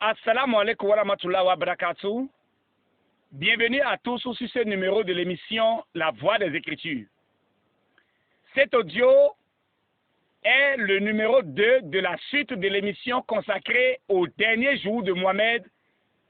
Assalamu alaikum wa rahmatullahi wa barakatuh. Bienvenue à tous sur ce numéro de l'émission La Voix des Écritures. Cet audio est le numéro 2 de la suite de l'émission consacrée aux derniers jours de Mohamed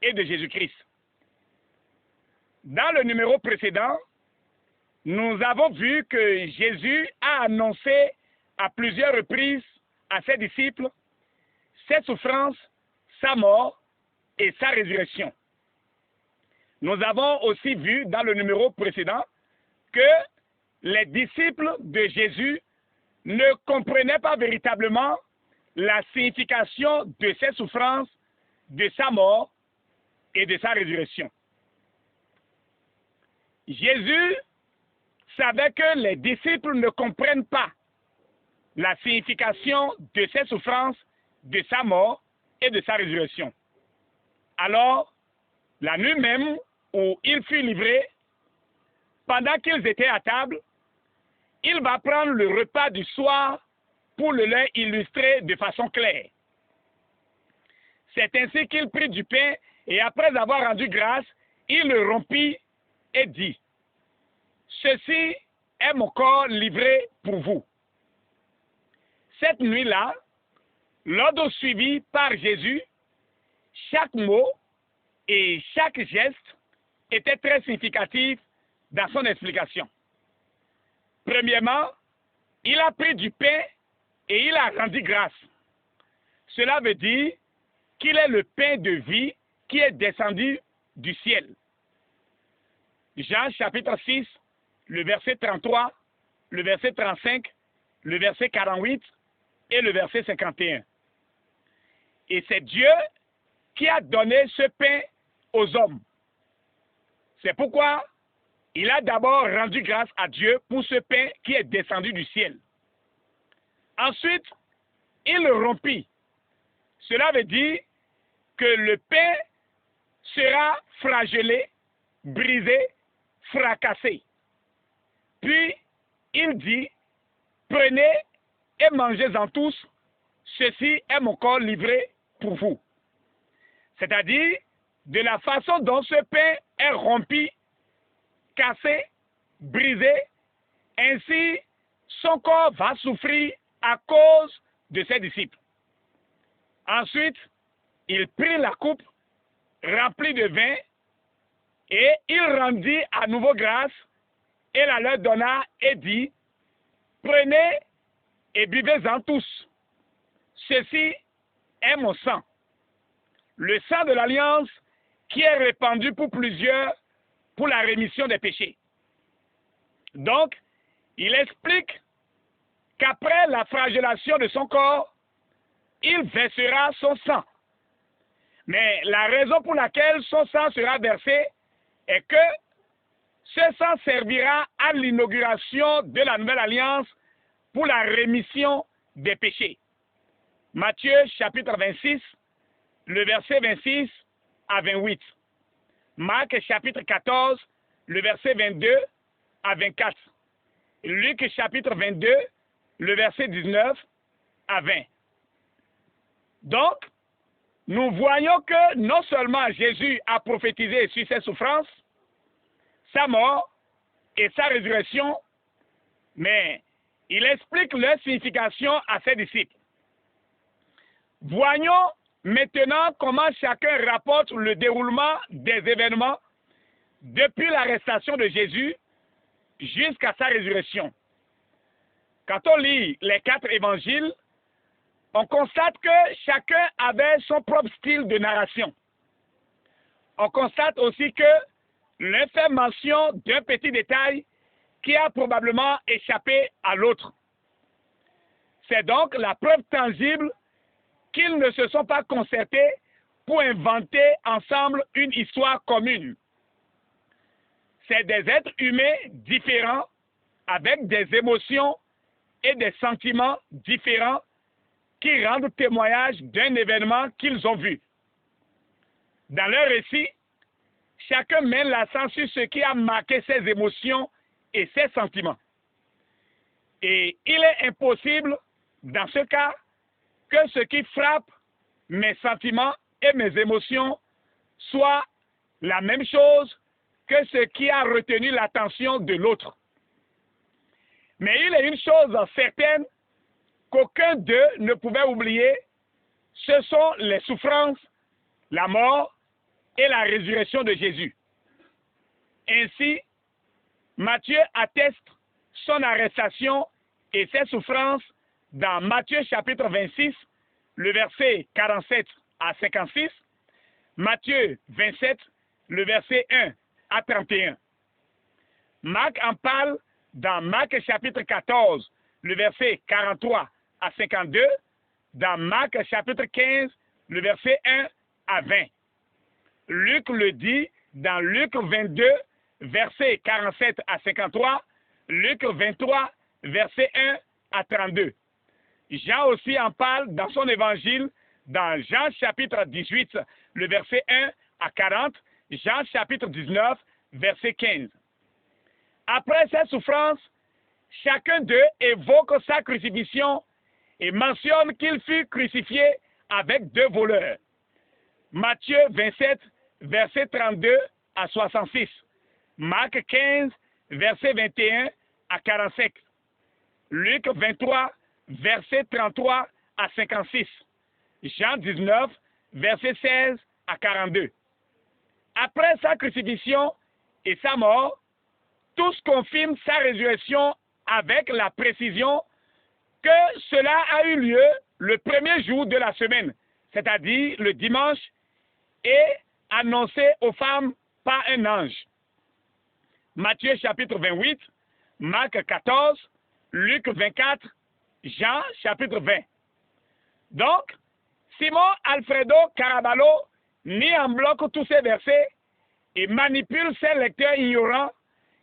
et de Jésus-Christ. Dans le numéro précédent, nous avons vu que Jésus a annoncé à plusieurs reprises à ses disciples ses souffrances, sa mort et sa résurrection. Nous avons aussi vu dans le numéro précédent que les disciples de Jésus ne comprenaient pas véritablement la signification de ses souffrances, de sa mort et de sa résurrection. Jésus savait que les disciples ne comprennent pas la signification de ses souffrances, de sa mort et de sa résurrection. Alors, la nuit même où il fut livré, pendant qu'ils étaient à table, il va prendre le repas du soir pour le leur illustrer de façon claire. C'est ainsi qu'il prit du pain et après avoir rendu grâce, il le rompit et dit, « Ceci est mon corps livré pour vous. » Cette nuit-là, l'ordre suivi par Jésus, chaque mot et chaque geste était très significatif dans son explication. Premièrement, il a pris du pain et il a rendu grâce. Cela veut dire qu'il est le pain de vie qui est descendu du ciel. Jean chapitre 6, le verset 33, le verset 35, le verset 48 et le verset 51. Et c'est Dieu qui a donné ce pain aux hommes. C'est pourquoi il a d'abord rendu grâce à Dieu pour ce pain qui est descendu du ciel. Ensuite, il le rompit. Cela veut dire que le pain sera flagellé, brisé, fracassé. Puis, il dit, prenez et mangez-en tous, ceci est mon corps livré pour vous. C'est-à-dire, de la façon dont ce pain est rompu, cassé, brisé, ainsi son corps va souffrir à cause de ses disciples. Ensuite, il prit la coupe remplie de vin et il rendit à nouveau grâce et la leur donna et dit, prenez et buvez-en tous. Ceci est mon sang, le sang de l'alliance qui est répandu pour plusieurs pour la rémission des péchés. Donc, il explique qu'après la flagellation de son corps, il versera son sang. Mais la raison pour laquelle son sang sera versé est que ce sang servira à l'inauguration de la nouvelle alliance pour la rémission des péchés. Matthieu chapitre 26, le verset 26 à 28. Marc chapitre 14, le verset 22 à 24. Luc chapitre 22, le verset 19 à 20. Donc, nous voyons que non seulement Jésus a prophétisé sur ses souffrances, sa mort et sa résurrection, mais il explique leur signification à ses disciples. Voyons maintenant comment chacun rapporte le déroulement des événements depuis l'arrestation de Jésus jusqu'à sa résurrection. Quand on lit les 4 évangiles, on constate que chacun avait son propre style de narration. On constate aussi que l'un fait mention d'un petit détail qui a probablement échappé à l'autre. C'est donc la preuve tangible qu'ils ne se sont pas concertés pour inventer ensemble une histoire commune. C'est des êtres humains différents, avec des émotions et des sentiments différents qui rendent témoignage d'un événement qu'ils ont vu. Dans leur récit, chacun met l'accent sur ce qui a marqué ses émotions et ses sentiments. Et il est impossible, dans ce cas, que ce qui frappe mes sentiments et mes émotions soient la même chose que ce qui a retenu l'attention de l'autre. Mais il est une chose certaine qu'aucun d'eux ne pouvait oublier, ce sont les souffrances, la mort et la résurrection de Jésus. Ainsi, Matthieu atteste son arrestation et ses souffrances dans Matthieu chapitre 26, le verset 47 à 56, Matthieu 27, le verset 1 à 31. Marc en parle dans Marc chapitre 14, le verset 43 à 52, dans Marc chapitre 15, le verset 1 à 20. Luc le dit dans Luc 22, verset 47 à 53, Luc 23, verset 1 à 32. Jean aussi en parle dans son évangile, dans Jean chapitre 18, le verset 1 à 40, Jean chapitre 19, verset 15. Après ces souffrances, chacun d'eux évoque sa crucifixion et mentionne qu'il fut crucifié avec 2 voleurs. Matthieu 27, verset 32 à 66. Marc 15, verset 21 à 45. Luc 23, verset 33 à 56. Jean 19, verset 16 à 42. Après sa crucifixion et sa mort, tous confirment sa résurrection avec la précision que cela a eu lieu le premier jour de la semaine, c'est-à-dire le dimanche, et annoncé aux femmes par un ange. Matthieu chapitre 28, Marc 14, Luc 24, Jean chapitre 20. Donc, Simon Alfredo Caraballo mit en bloc tous ces versets et manipule ces lecteurs ignorants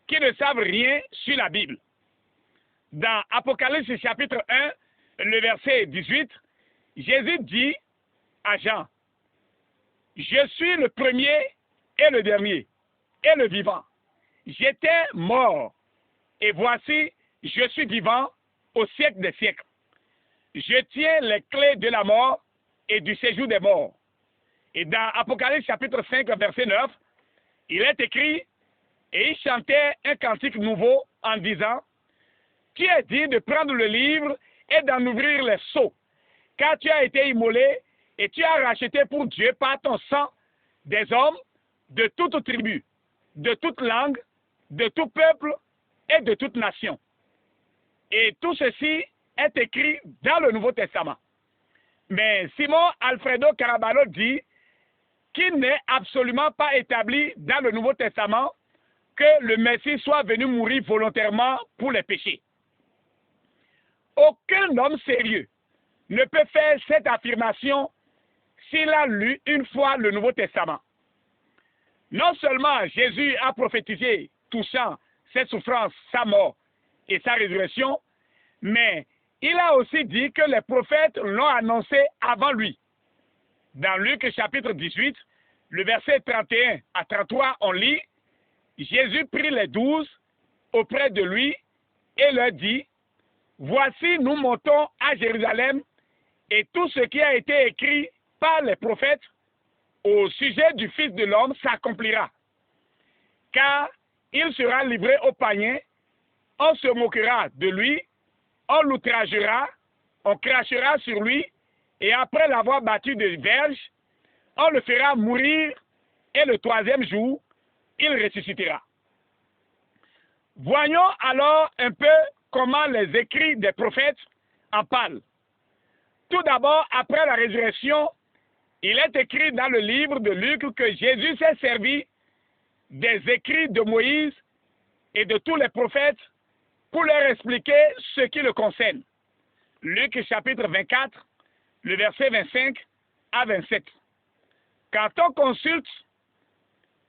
qui ne savent rien sur la Bible. Dans Apocalypse chapitre 1, le verset 18, Jésus dit à Jean, « Je suis le premier et le dernier et le vivant. J'étais mort et voici, je suis vivant au siècle des siècles. Je tiens les clés de la mort et du séjour des morts. » Et dans Apocalypse chapitre 5, verset 9, il est écrit, et il chantait un cantique nouveau en disant, « Qui est dit de prendre le livre et d'en ouvrir les sceaux, car tu as été immolé et tu as racheté pour Dieu par ton sang des hommes de toute tribu, de toute langue, de tout peuple et de toute nation. » Et tout ceci est écrit dans le Nouveau Testament. Mais Simon Alfredo Caraballo dit qu'il n'est absolument pas établi dans le Nouveau Testament que le Messie soit venu mourir volontairement pour les péchés. Aucun homme sérieux ne peut faire cette affirmation s'il a lu une fois le Nouveau Testament. Non seulement Jésus a prophétisé touchant ses souffrances, sa mort et sa résurrection, mais il a aussi dit que les prophètes l'ont annoncé avant lui. Dans Luc chapitre 18, le verset 31 à 33, on lit, Jésus prit les 12 auprès de lui et leur dit, « Voici, nous montons à Jérusalem, et tout ce qui a été écrit par les prophètes au sujet du Fils de l'homme s'accomplira. Car il sera livré aux païens, on se moquera de lui, on l'outragera, on crachera sur lui, et après l'avoir battu de verge, on le fera mourir, et le 3e jour, il ressuscitera. » Voyons alors un peu comment les écrits des prophètes en parlent. Tout d'abord, après la résurrection, il est écrit dans le livre de Luc que Jésus s'est servi des écrits de Moïse et de tous les prophètes pour leur expliquer ce qui le concerne. Luc chapitre 24, le verset 25 à 27. Quand on consulte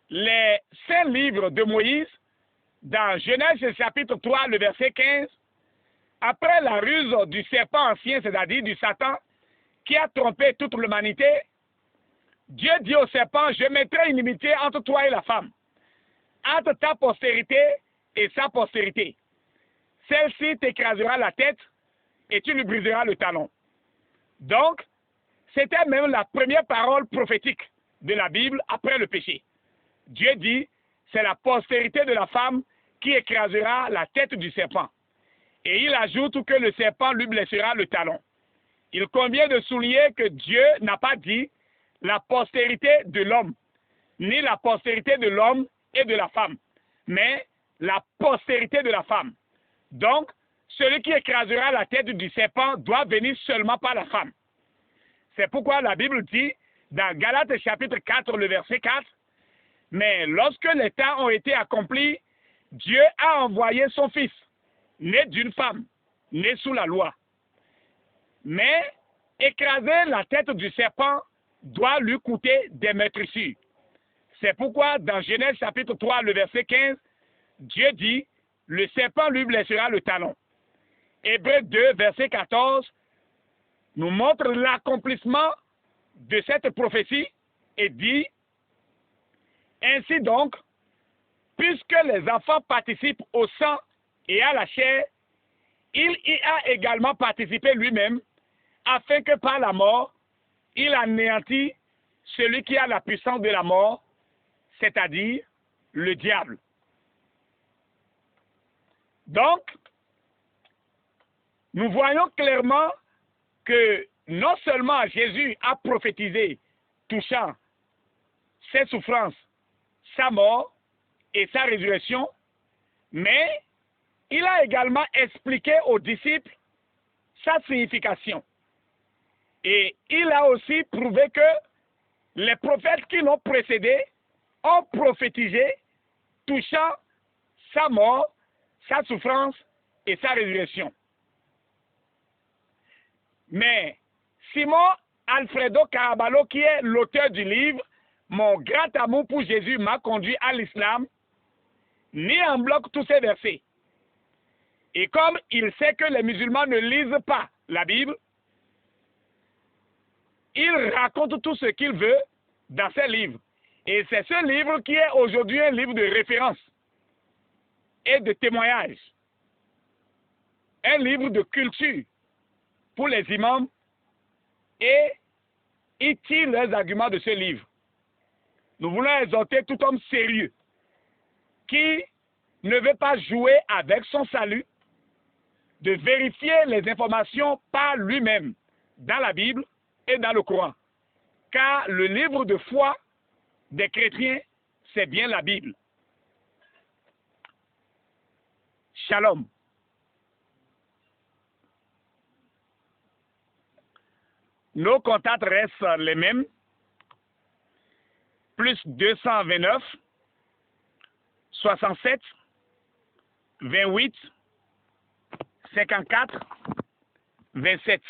les 5 livres de Moïse, dans Genèse chapitre 3, le verset 15, après la ruse du serpent ancien, c'est-à-dire du Satan, qui a trompé toute l'humanité, Dieu dit au serpent, je mettrai une inimitié entre toi et la femme, entre ta postérité et sa postérité. Celle-ci t'écrasera la tête et tu lui briseras le talon. Donc, c'était même la première parole prophétique de la Bible après le péché. Dieu dit, c'est la postérité de la femme qui écrasera la tête du serpent. Et il ajoute que le serpent lui blessera le talon. Il convient de souligner que Dieu n'a pas dit la postérité de l'homme, ni la postérité de l'homme et de la femme, mais la postérité de la femme. Donc, celui qui écrasera la tête du serpent doit venir seulement par la femme. C'est pourquoi la Bible dit, dans Galates chapitre 4, le verset 4, « Mais lorsque les temps ont été accomplis, Dieu a envoyé son Fils, né d'une femme, né sous la loi. Mais écraser la tête du serpent doit lui coûter des meurtrissures. C'est pourquoi dans Genèse chapitre 3, le verset 15, Dieu dit, le serpent lui blessera le talon. Hébreux 2, verset 14, nous montre l'accomplissement de cette prophétie et dit, ainsi donc, puisque les enfants participent au sang et à la chair, il y a également participé lui-même, afin que par la mort, il anéantit celui qui a la puissance de la mort, c'est-à-dire le diable. Donc, nous voyons clairement que non seulement Jésus a prophétisé touchant ses souffrances, sa mort et sa résurrection, mais il a également expliqué aux disciples sa signification. Et il a aussi prouvé que les prophètes qui l'ont précédé ont prophétisé touchant sa mort, sa souffrance et sa résurrection. Mais Simon Alfredo Caraballo, qui est l'auteur du livre « Mon grand amour pour Jésus m'a conduit à l'islam », met en bloc tous ces versets. Et comme il sait que les musulmans ne lisent pas la Bible, il raconte tout ce qu'il veut dans ses livres. Et c'est ce livre qui est aujourd'hui un livre de référence et de témoignage. Un livre de culture pour les imams, et ils tirent leurs arguments de ce livre. Nous voulons exhorter tout homme sérieux qui ne veut pas jouer avec son salut, de vérifier les informations par lui-même dans la Bible et dans le Coran. Car le livre de foi des chrétiens, c'est bien la Bible. Shalom. Nos contacts restent les mêmes. Plus 229 67 28 54 27.